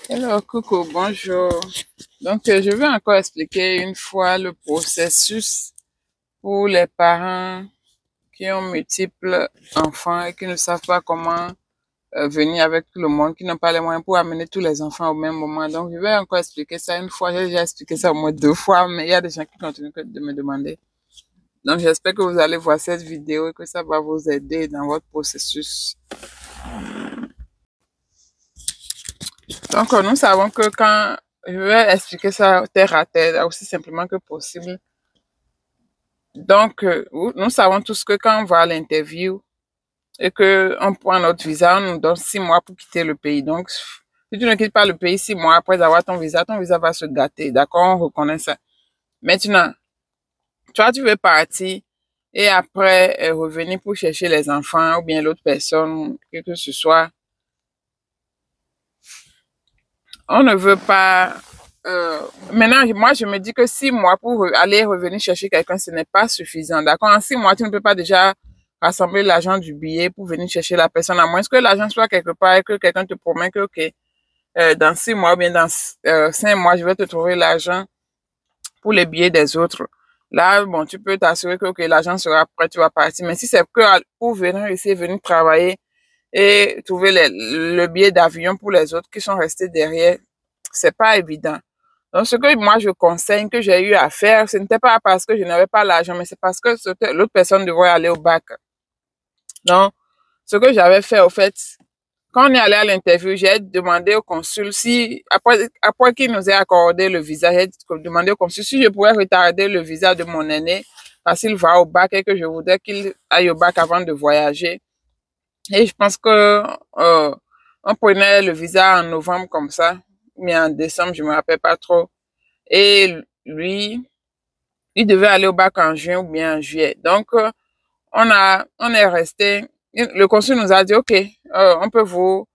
Hello, coucou, bonjour. Je vais encore expliquer une fois le processus pour les parents qui ont multiples enfants et qui ne savent pas comment venir avec tout le monde, qui n'ont pas les moyens pour amener tous les enfants au même moment. Donc, je vais encore expliquer ça une fois. J'ai déjà expliqué ça au moins 2 fois, mais il y a des gens qui continuent de me demander. Donc, j'espère que vous allez voir cette vidéo et que ça va vous aider dans votre processus. Nous savons que quand je vais expliquer ça terre à terre, aussi simplement que possible. Nous savons tous que quand on va à l'interview et qu'on prend notre visa, on nous donne 6 mois pour quitter le pays. Donc, si tu ne quittes pas le pays 6 mois après avoir ton visa va se gâter. D'accord, on reconnaît ça. Maintenant, toi, tu veux partir et après revenir pour chercher les enfants ou bien l'autre personne, que ce soit. On ne veut pas. Maintenant, moi, je me dis que 6 mois pour aller revenir chercher quelqu'un, ce n'est pas suffisant. D'accord? En 6 mois, tu ne peux pas déjà rassembler l'argent du billet pour venir chercher la personne, à moins que l'argent soit quelque part et que quelqu'un te promet que, OK, dans 6 mois ou bien dans 5 mois, je vais te trouver l'argent pour les billets des autres. Là, bon, tu peux t'assurer que, OK, l'argent sera prêt, tu vas partir. Mais si c'est que pour venir ici, venir travailler et trouver le billet d'avion pour les autres qui sont restés derrière, c'est pas évident. Donc, ce que moi je conseille, que j'ai eu à faire, ce n'était pas parce que je n'avais pas l'argent, mais c'est parce que l'autre personne devrait aller au bac. Donc, ce que j'avais fait, au fait, quand on est allé à l'interview, j'ai demandé au consul si, après qu'il nous ait accordé le visa, j'ai demandé au consul si je pouvais retarder le visa de mon aîné parce qu'il va au bac et que je voudrais qu'il aille au bac avant de voyager. Et je pense que on prenait le visa en novembre comme ça, mais en décembre, je me rappelle pas trop. Et lui, il devait aller au bac en juin ou bien en juillet. Donc, on est resté. Le consul nous a dit, OK, on peut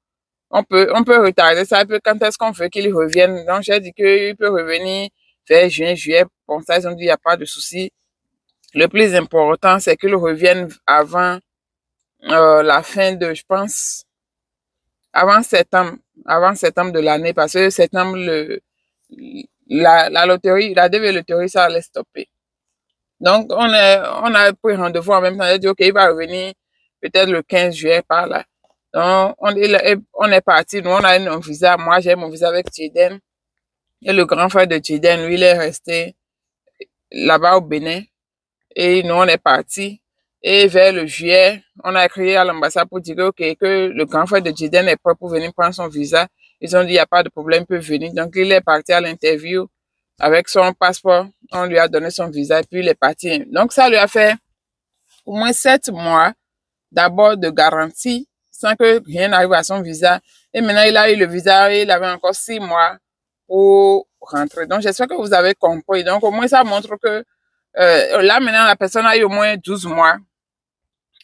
retarder ça. Quand est-ce qu'on veut qu'il revienne? Donc, j'ai dit qu'il peut revenir vers juin, juillet. Bon, ça, ils ont dit, il n'y a pas de souci. Le plus important, c'est qu'il revienne avant la fin de, je pense, avant septembre de l'année, parce que septembre, la loterie, la DV loterie, ça allait stopper. Donc, on a pris rendez-vous en même temps. On a dit, OK, il va revenir peut-être le 15 juillet par là. Donc, on est parti. Nous, on a eu un visa. Moi, j'ai mon visa avec Tiden. Et le grand frère de Tiden, lui, il est resté là-bas au Bénin. Et nous, on est parti. Et vers le juillet, on a écrit à l'ambassade pour dire okay, que le grand frère de Tiden est prêt pour venir prendre son visa. Ils ont dit, il n'y a pas de problème, il peut venir. Donc, il est parti à l'interview avec son passeport. On lui a donné son visa et puis il est parti. Donc, ça lui a fait au moins 7 mois d'abord de garantie sans que rien n'arrive à son visa. Et maintenant, il a eu le visa et il avait encore 6 mois pour rentrer. Donc, j'espère que vous avez compris. Donc, au moins, ça montre que là, maintenant, la personne a eu au moins 12 mois,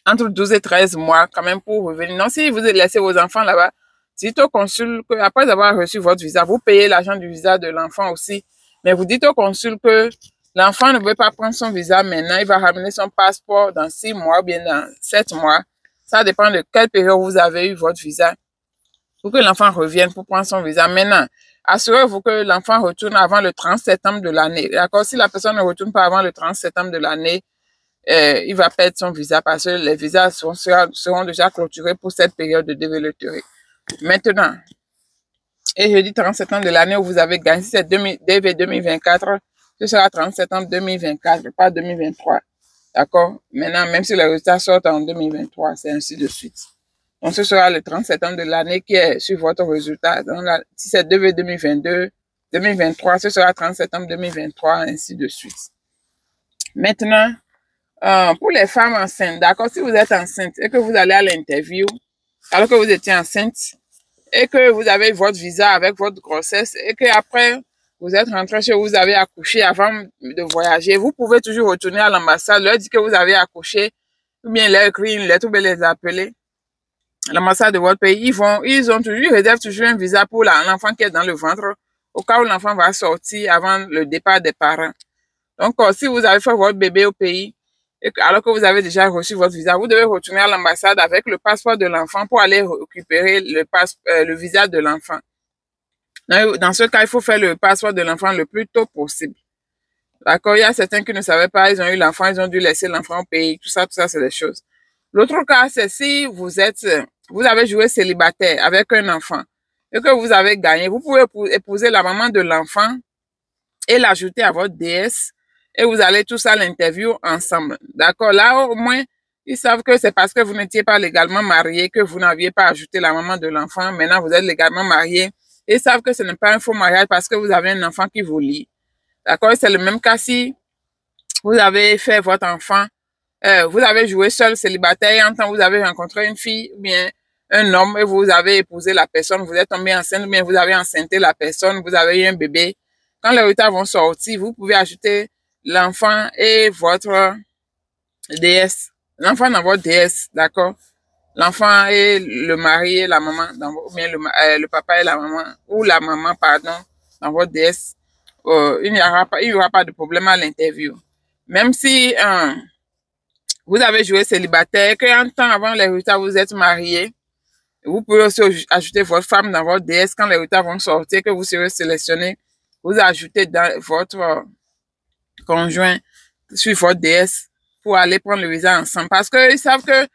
entre 12 et 13 mois quand même pour revenir. Non, si vous laissez vos enfants là-bas, dites au consul que après avoir reçu votre visa, vous payez l'argent du visa de l'enfant aussi. Mais vous dites au consul que l'enfant ne veut pas prendre son visa maintenant, il va ramener son passeport dans 6 mois ou bien dans 7 mois. Ça dépend de quelle période vous avez eu votre visa pour que l'enfant revienne pour prendre son visa. Maintenant, assurez-vous que l'enfant retourne avant le 30 septembre de l'année. D'accord? Si la personne ne retourne pas avant le 30 septembre de l'année, il va perdre son visa parce que les visas seront déjà clôturés pour cette période de développerie. Maintenant, et jeudi 30 septembre de l'année où vous avez gagné, si c'est DV 2024, ce sera 30 septembre 2024, pas 2023. D'accord? Maintenant, même si les résultats sortent en 2023, c'est ainsi de suite. Donc, ce sera le 30 septembre de l'année qui est sur votre résultat. Donc, là, si c'est DV 2022, 2023, ce sera 30 septembre 2023, ainsi de suite. Maintenant, pour les femmes enceintes, d'accord, si vous êtes enceinte et que vous allez à l'interview, alors que vous étiez enceinte, et que vous avez votre visa avec votre grossesse, et que après vous êtes rentré chez vous, vous avez accouché avant de voyager, vous pouvez toujours retourner à l'ambassade, leur dire que vous avez accouché, ou bien leur écrire une lettre, ou bien les appeler à l'ambassade de votre pays. Ils réservent toujours un visa pour l'enfant qui est dans le ventre, au cas où l'enfant va sortir avant le départ des parents. Donc, si vous avez fait votre bébé au pays, alors que vous avez déjà reçu votre visa, vous devez retourner à l'ambassade avec le passeport de l'enfant pour aller récupérer le visa de l'enfant. Dans ce cas, il faut faire le passeport de l'enfant le plus tôt possible. D'accord? Il y a certains qui ne savaient pas, ils ont eu l'enfant, ils ont dû laisser l'enfant au pays. Tout ça, c'est des choses. L'autre cas, c'est si vous avez joué célibataire avec un enfant et que vous avez gagné, vous pouvez épouser la maman de l'enfant et l'ajouter à votre DS et vous allez tous à l'interview ensemble. D'accord? Là, au moins, ils savent que c'est parce que vous n'étiez pas légalement marié que vous n'aviez pas ajouté la maman de l'enfant. Maintenant, vous êtes légalement marié. Et ils savent que ce n'est pas un faux mariage parce que vous avez un enfant qui vous lie. D'accord? C'est le même cas si vous avez fait votre enfant, vous avez joué seul célibataire et en temps vous avez rencontré une fille ou bien un homme et vous avez épousé la personne, vous êtes tombé enceinte ou bien vous avez enceinté la personne, vous avez eu un bébé. Quand les résultats vont sortir, vous pouvez ajouter l'enfant et votre DS. L'enfant dans votre DS, d'accord? L'enfant et le mari et la maman, ou bien le papa et la maman, ou la maman, pardon, dans votre DS. Il n'y aura pas de problème à l'interview. Même si vous avez joué célibataire, qu'un temps avant les résultats, vous êtes marié, vous pouvez aussi ajouter votre femme dans votre DS quand les résultats vont sortir, que vous serez sélectionné. Vous ajoutez dans votre conjoint sur votre DS pour aller prendre le visa ensemble. Parce qu'ils savent que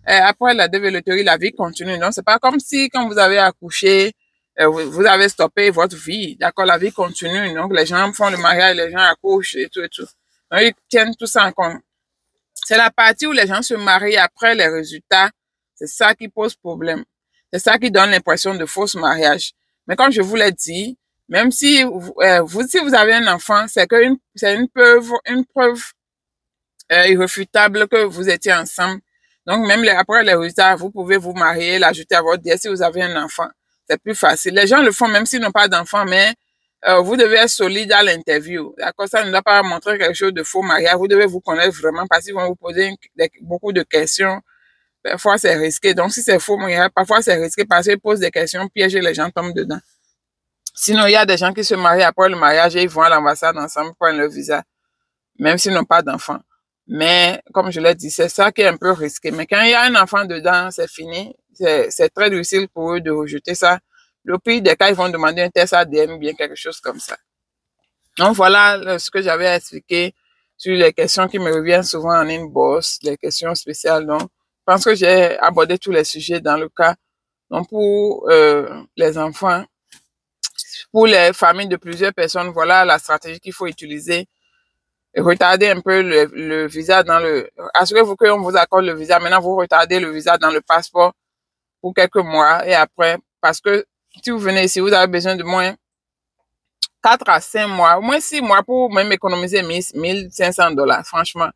après la développerie, la vie continue. Donc, c'est pas comme si quand vous avez accouché, vous avez stoppé votre vie. D'accord, la vie continue. Donc, les gens font le mariage, les gens accouchent et tout et tout. Donc, ils tiennent tout ça en compte. C'est la partie où les gens se marient après les résultats. C'est ça qui pose problème. C'est ça qui donne l'impression de faux mariage. Mais comme je vous l'ai dit, même si si vous avez un enfant, c'est une preuve irréfutable que vous étiez ensemble. Donc, même après les résultats, vous pouvez vous marier, l'ajouter à votre DS si vous avez un enfant. C'est plus facile. Les gens le font même s'ils n'ont pas d'enfant, mais vous devez être solide à l'interview. D'accord? Ça ne doit pas montrer quelque chose de faux mariage. Vous devez vous connaître vraiment parce qu'ils vont vous poser beaucoup de questions. Parfois, c'est risqué. Donc, si c'est faux mariage, parfois, c'est risqué parce qu'ils posent des questions pièges et les gens tombent dedans. Sinon, il y a des gens qui se marient après le mariage et ils vont à l'ambassade ensemble prendre le visa, même s'ils n'ont pas d'enfant. Mais, comme je l'ai dit, c'est ça qui est un peu risqué. Mais quand il y a un enfant dedans, c'est fini. C'est très difficile pour eux de rejeter ça. Le pire des cas, ils vont demander un test ADN ou bien quelque chose comme ça. Donc, voilà ce que j'avais à expliquer sur les questions qui me reviennent souvent en inbox, les questions spéciales. Donc, je pense que j'ai abordé tous les sujets dans le cas. Donc, pour les enfants, pour les familles de plusieurs personnes, voilà la stratégie qu'il faut utiliser. Retardez un peu le visa assurez-vous qu'on vous accorde le visa. Maintenant, vous retardez le visa dans le passeport pour quelques mois et après, parce que si vous venez ici, vous avez besoin de moins 4 à 5 mois, au moins 6 mois pour même économiser $1,500, franchement.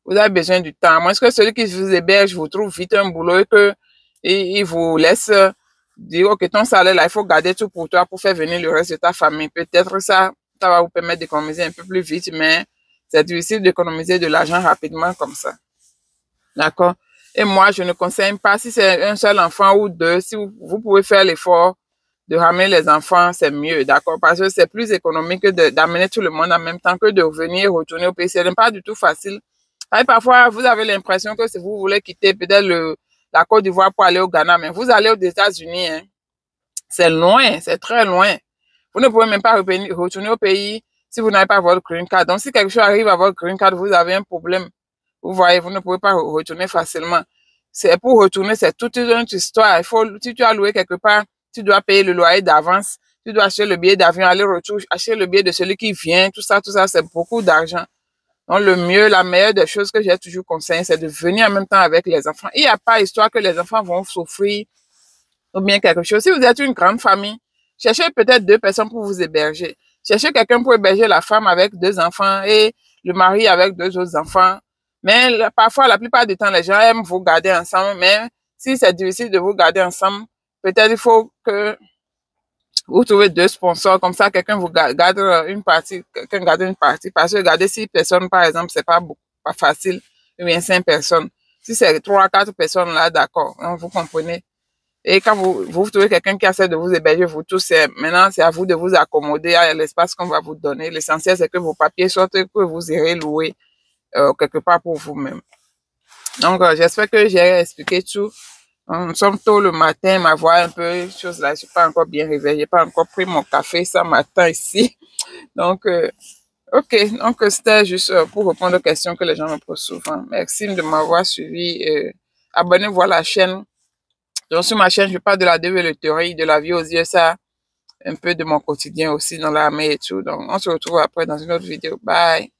Vous avez besoin du temps. À moins que celui qui vous héberge vous trouve vite un boulot et il vous laisse dire, OK, ton salaire là, il faut garder tout pour toi pour faire venir le reste de ta famille. Peut-être ça va vous permettre d'économiser un peu plus vite, mais c'est difficile d'économiser de l'argent rapidement comme ça. D'accord? Et moi, je ne conseille pas, si c'est un seul enfant ou deux, si vous pouvez faire l'effort de ramener les enfants, c'est mieux, d'accord? Parce que c'est plus économique d'amener tout le monde en même temps que de revenir, retourner au pays. Ce n'est pas du tout facile. Et parfois, vous avez l'impression que si vous voulez quitter peut-être la Côte d'Ivoire pour aller au Ghana, mais vous allez aux États-Unis, hein. C'est loin, c'est très loin. Vous ne pouvez même pas retourner au pays si vous n'avez pas votre green card. Donc, si quelque chose arrive à votre green card, vous avez un problème. Vous voyez, vous ne pouvez pas retourner facilement. C'est pour retourner, c'est toute une autre histoire. Si tu as loué quelque part, tu dois payer le loyer d'avance. Tu dois acheter le billet d'avion, aller-retour, acheter le billet de celui qui vient. Tout ça, c'est beaucoup d'argent. Donc, la meilleure des choses que j'ai toujours conseillé, c'est de venir en même temps avec les enfants. Il n'y a pas histoire que les enfants vont souffrir ou bien quelque chose. Si vous êtes une grande famille, cherchez peut-être 2 personnes pour vous héberger. Cherchez quelqu'un pour héberger la femme avec 2 enfants et le mari avec 2 autres enfants. Mais parfois, la plupart du temps, les gens aiment vous garder ensemble. Mais si c'est difficile de vous garder ensemble, peut-être il faut que vous trouvez 2 sponsors. Comme ça, quelqu'un vous garde une partie, quelqu'un garde une partie. Parce que garder 6 personnes, par exemple, c'est pas facile. Ou bien 5 personnes. Si c'est 3, 4 personnes là, d'accord. Vous comprenez. Et quand vous trouvez quelqu'un qui essaie de vous héberger, vous tous, maintenant, c'est à vous de vous accommoder à l'espace qu'on va vous donner. L'essentiel, c'est que vos papiers sortent et que vous irez louer quelque part pour vous-même. Donc, j'espère que j'ai expliqué tout. Nous sommes tôt le matin, ma voix un peu, chose là, je suis pas encore bien réveillée, j'ai pas encore pris mon café ce matin ici. Donc, ok, donc c'était juste pour répondre aux questions que les gens me posent souvent. Merci de m'avoir suivi. Abonnez-vous à la chaîne. Donc, sur ma chaîne, je parle de la théorie de la vie aux USA, un peu de mon quotidien aussi dans l'armée et tout. Donc, on se retrouve après dans une autre vidéo. Bye!